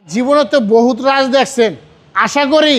জীবনে তো বহুত রাজ দেখছেন, আশা করি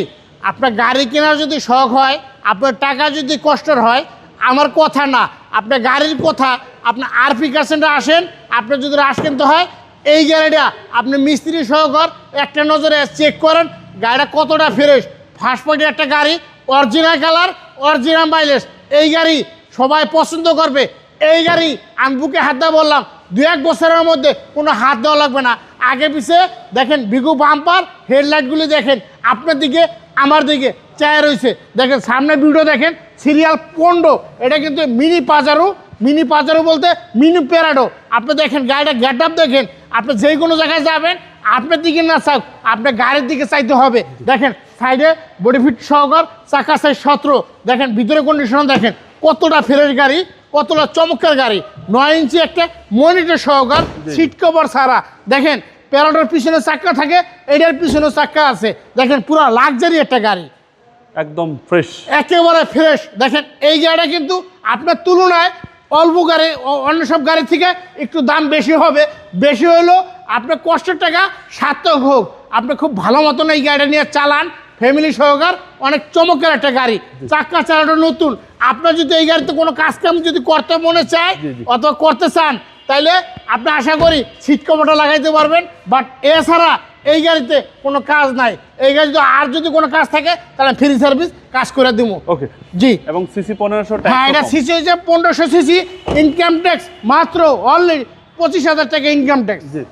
আপনার গাড়ি কেনার যদি শখ হয়, আপনার টাকা যদি কষ্টের হয়, আমার কথা না, আপনার গাড়ির কথা, আপনার আরপি কার সেন্টারে আসেন। আপনার যদি রাশ কিনতে হয়, এই গাড়িটা আপনি মিস্ত্রি সহকার একটা নজরে চেক করেন গাড়িটা কতটা ফ্রেশ। ফার্স্ট পার্টি একটা গাড়ি, অরিজিনাল কালার, অরিজিনাল মাইলেজ, এই গাড়ি সবাই পছন্দ করবে। এই গাড়ি আমি বুকে হাত দিয়ে বললাম 2-1 বছরের মধ্যে কোনো হাত দেওয়া লাগবে না। আগে পিছে দেখেন বিগু বাম্পার, হেডলাইটগুলি দেখেন আপনার দিকে আমার দিকে চায় রয়েছে। দেখেন সামনে ভিডিও দেখেন, সিরিয়াল 15, এটা কিন্তু মিনি পাজারো বলতে মিনি প্যারাডো। আপনি দেখেন গাড়িটা গেট আপ দেখেন, আপনি যে কোনো জায়গায় যাবেন আপনার দিকে না চাক, আপনার গাড়ির দিকে চাইতে হবে। দেখেন সাইডে বডি ফিট সহকার, চাকা সাইজ 17, দেখেন ভিতরে কন্ডিশন দেখেন কতটা ফ্রেশ গাড়ি, কতটা চমৎকার গাড়ি। 9 ইঞ্চি একটা মনিটর সহকার, সিট কভার ছাড়া। দেখেন প্যারাডোর পিছনে চাক্কা থাকে, এটার পিছনে চাক্কা আছে। দেখেন পুরো লাক্সারি একটা গাড়ি, একদম ফ্রেশ, একেবারে ফ্রেশ। দেখেন এই গাড়িটা কিন্তু আপনার তুলনায় অল্প গাড়ি, অন্য সব গাড়ি থেকে একটু দাম বেশি হবে। বেশি হলেও আপনার কষ্টের টাকা সার্থক হোক। আপনি খুব ভালো মতন এই গাড়িটা নিয়ে চালান, ফ্যামিলি সহকার, অনেক চমৎকার একটা গাড়ি। চাক্কা চালানো নতুন। আপনার যদি এই গাড়িতে কোনো কাজকাম যদি করতে মনে চায় অথবা করতে চান, তাইলে আপনি আশা করি সিট কভারটা লাগাইতে পারবেন। বাট এছাড়া এই গাড়িতে কোনো কাজ নাই। এই গাড়ি যদি কোনো কাজ থাকে তাহলে ফ্রি সার্ভিস কাজ করে দিব। ওকে জি। এবং সিসি 1500 হ্যাঁ, এটা সিসি হচ্ছে 1500 সিসি। ইনকাম ট্যাক্স মাত্র অনলি 25,000 টাকা ইনকাম ট্যাক্স। জি।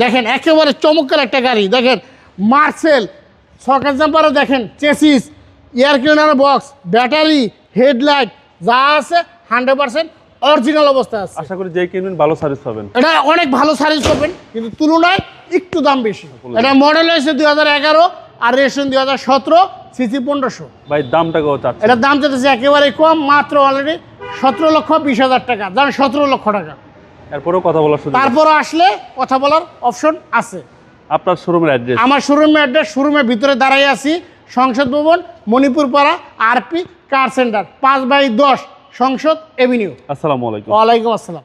দেখেন একেবারে চমৎকার একটা গাড়ি। দেখেন মার্সেল সকেট জাম্পারও দেখেন, chassis, air cleaner box, battery, headlight যা আছে 100% অরিজিনাল অবস্থা আছে। আশা করি যে কিনবেন ভালো সার্ভিস পাবেন। এটা অনেক ভালো সার্ভিস পাবেন, কিন্তু তুলনায় একটু দাম বেশি। এটা মডেল হয়েছে 2011 আর রেজিস্ট্রেশন 2017, সিসি 1500। ভাই দামটা কত চাচ্ছেন? এটার দাম চাইতেছে একেবারে কম, মাত্র অলরেডি 17,20,000 টাকা, জান 17 লক্ষ টাকা। এরপরেও কথা বলার সুযোগ, তারপরও আসলে কথা বলার অপশন আছে। আপনার শোরুমের অ্যাড্রেস? আমার শোরুমের অ্যাড্রেস, শোরুমের ভিতরে দাঁড়াই আছি, সংসদ ভবন, মণিপুর পাড়া, আরপি কার সেন্টার, 5/10 সংসদ এভিনিউ। আসসালামু আলাইকুম। ওয়ালাইকুম আসসালাম।